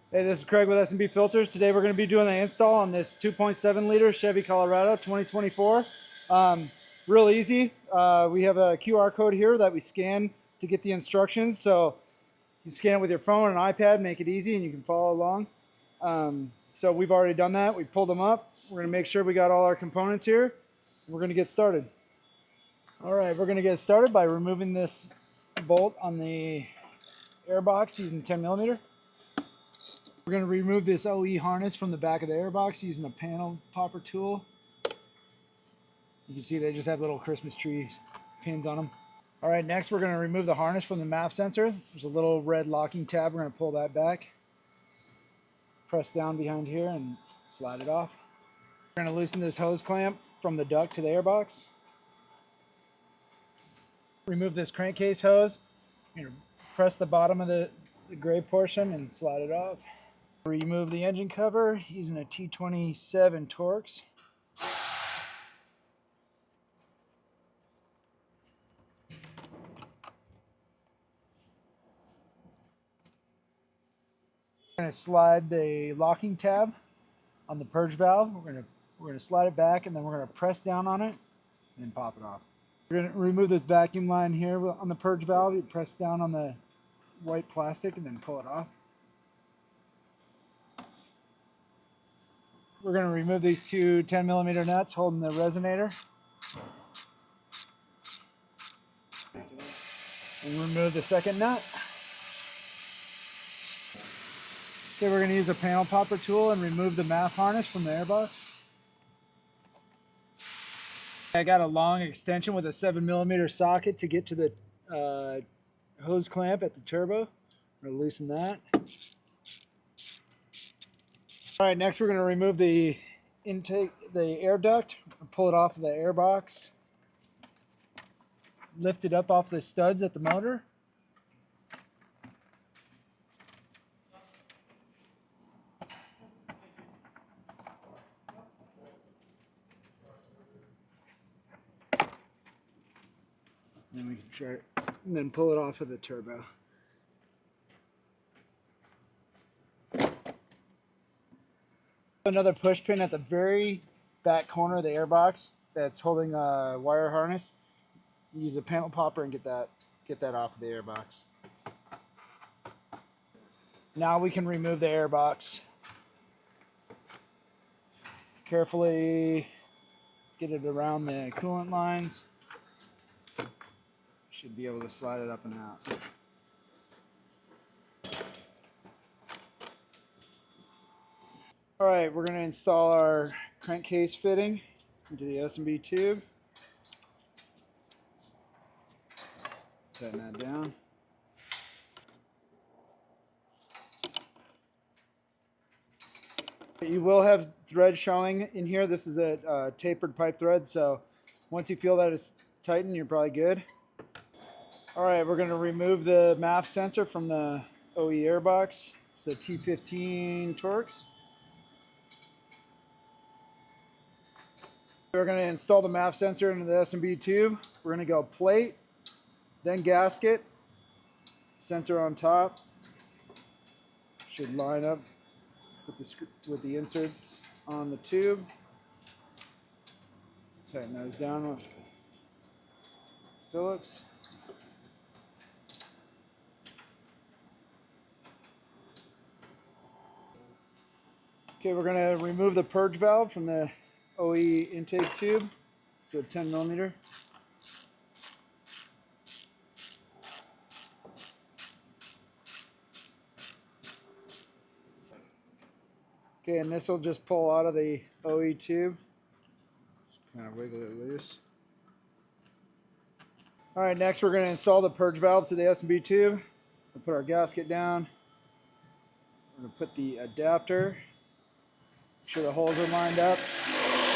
Hey, this is Craig with S&B Filters. Today we're going to be doing the install on this 2.7 liter Chevy Colorado 2024. Real easy. We have a QR code here that we scan to get the instructions. So you scan it with your phone and iPad, make it easy, and you can follow along. So we've already done that. We pulled them up. We're going to make sure we got all our components here. We're going to get started. All right, we're going to get started by removing this bolt on the airbox using 10 millimeter. We're going to remove this OE harness from the back of the airbox using a panel popper tool. You can see they just have little Christmas tree pins on them. All right, next we're going to remove the harness from the MAF sensor. There's a little red locking tab. We're going to pull that back. Press down behind here and slide it off. We're going to loosen this hose clamp from the duct to the airbox. Remove this crankcase hose. Press the bottom of the gray portion and slide it off. Remove the engine cover using a T27 Torx. We're going to slide the locking tab on the purge valve. We're going to slide it back, and then we're going to press down on it and then pop it off. We're going to remove this vacuum line here on the purge valve. You press down on the white plastic and then pull it off. We're going to remove these two 10 millimeter nuts holding the resonator. And remove the second nut. Okay, we're going to use a panel popper tool and remove the MAF harness from the airbox. I got a long extension with a 7 millimeter socket to get to the hose clamp at the turbo. I'm going to loosen that. All right, next we're going to remove the air duct, pull it off of the airbox, lift it up off the studs at the motor. And we can try it, and then pull it off of the turbo. Another push pin at the very back corner of the airbox that's holding a wire harness. Use a panel popper and get that off of the airbox. Now we can remove the airbox. Carefully get it around the coolant lines. Should be able to slide it up and out. All right, we're going to install our crankcase fitting into the S&B tube. Tighten that down. You will have thread showing in here. This is a tapered pipe thread, so once you feel that it's tightened, you're probably good. All right, we're going to remove the MAF sensor from the OE airbox. It's a T15 Torx. We're going to install the MAF sensor into the S&B tube. We're going to go plate, then gasket, sensor on top. Should line up with the inserts on the tube. Tighten those down with Phillips. Okay, we're going to remove the purge valve from the OE intake tube, so 10 millimeter. Okay, and this will just pull out of the OE tube. Just kind of wiggle it loose. All right, next we're going to install the purge valve to the S&B tube. We'll put our gasket down. We're going to put the adapter. Make sure the holes are lined up.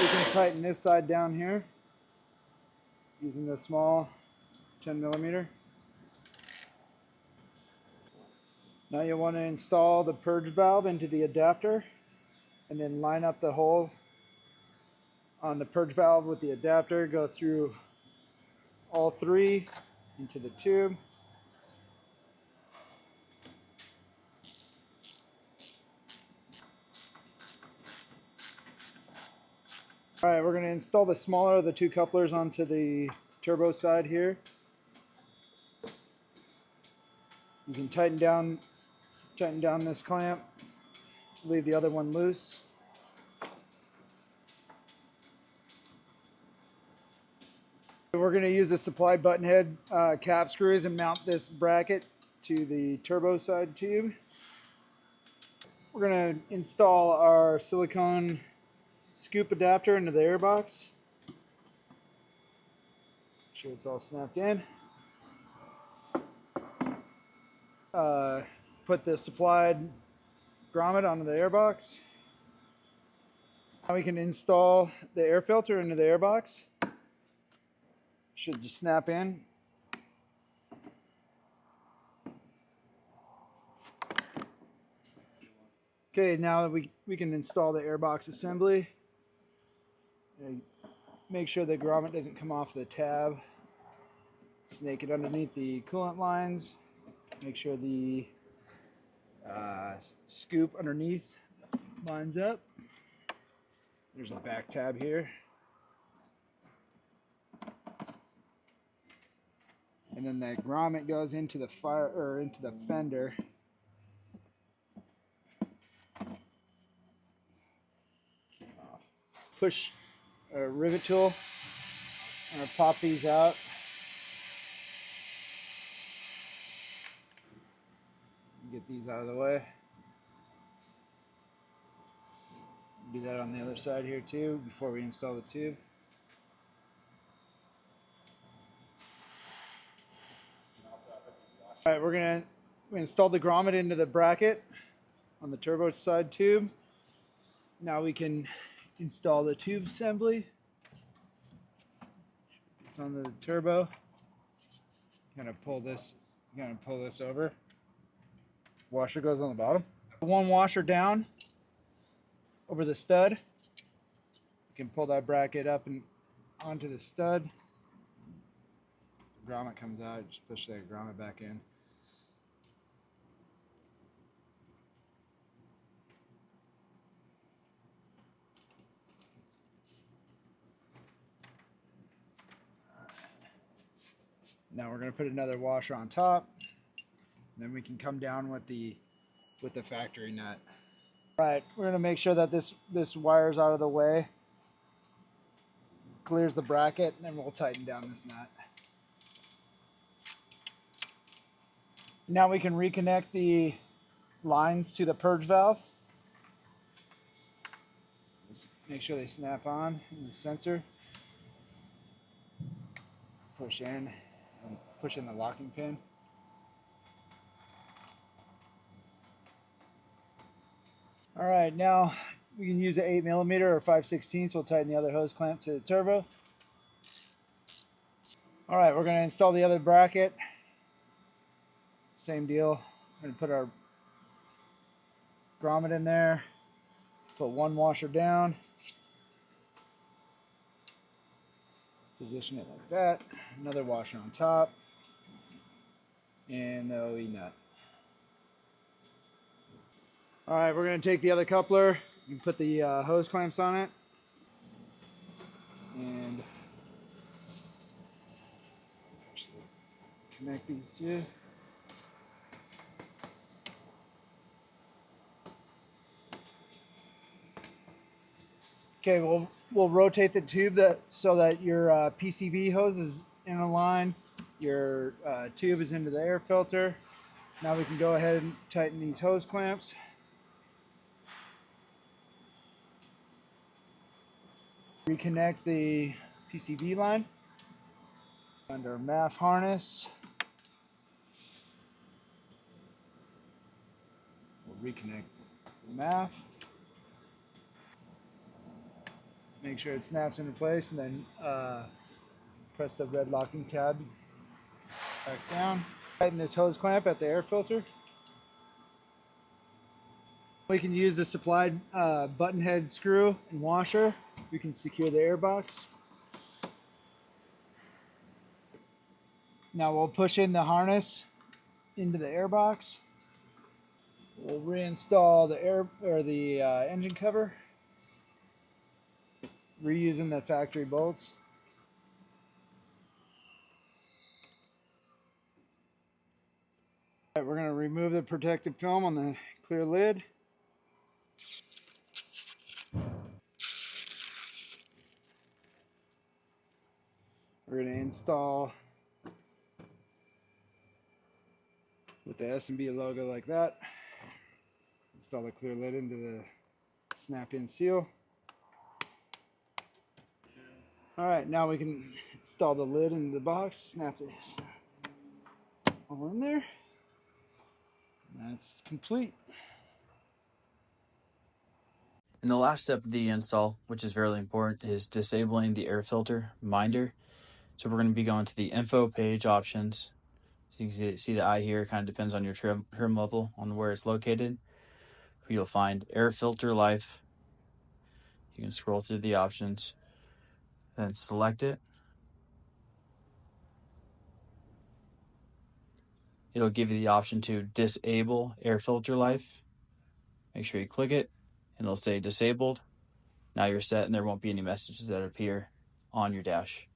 We can tighten this side down here using the small 10 millimeter. Now you'll want to install the purge valve into the adapter and then line up the hole on the purge valve with the adapter. Go through all three into the tube. All right, we're going to install the smaller of the two couplers onto the turbo side here. You can tighten down this clamp, leave the other one loose. We're going to use the supplied button head cap screws and mount this bracket to the turbo side tube. We're going to install our silicone scoop adapter into the airbox. Make sure it's all snapped in. Put the supplied grommet onto the airbox. Now we can install the air filter into the airbox. Should just snap in. Okay, now that we can install the airbox assembly. Make sure the grommet doesn't come off the tab. Snake it underneath the coolant lines. Make sure the scoop underneath lines up. There's a back tab here. And then that grommet goes into the into the fender. Push a rivet tool and pop these out. Get these out of the way. Do that on the other side here too before we install the tube. All right, we're gonna install the grommet into the bracket on the turbo side tube. Now we can install the tube assembly. It's on the turbo. Kind of pull this over. Washer goes on the bottom. One washer down over the stud. You can pull that bracket up and onto the stud. The grommet comes out, just push that grommet back in. Now we're going to put another washer on top. Then we can come down with the factory nut. All right, we're going to make sure that this wire's out of the way. Clears the bracket, and then we'll tighten down this nut. Now we can reconnect the lines to the purge valve. Let's make sure they snap on in the sensor. Push in and push in the locking pin. All right, now we can use an 8mm or 5/16. We'll tighten the other hose clamp to the turbo. All right, we're going to install the other bracket. Same deal. We're going to put our grommet in there. Put one washer down. Position it like that. Another washer on top. And the OE nut. All right, we're going to take the other coupler and put the hose clamps on it. And connect these two. Okay, we'll rotate the tube so that your PCV hose is in a line. Your tube is into the air filter. Now we can go ahead and tighten these hose clamps. Reconnect the PCV line under MAF harness. We'll reconnect the MAF. Make sure it snaps into place, and then press the red locking tab back down. Tighten this hose clamp at the air filter. We can use the supplied button head screw and washer. We can secure the airbox. Now we'll push in the harness into the airbox. We'll reinstall the engine cover. reusing the factory bolts. All right, we're going to remove the protective film on the clear lid. We're going to install with the S&B logo like that. Install the clear lid into the snap-in seal. All right, now we can install the lid into the box. Snap this all in there. That's complete. And the last step of the install, which is very important, is disabling the air filter minder. So we're going to be going to the info page options. So you can see the eye here, kind of depends on your trim level on where it's located. You'll find air filter life. You can scroll through the options, then select it. It'll give you the option to disable air filter life. Make sure you click it and it'll say disabled. Now you're set and there won't be any messages that appear on your dash.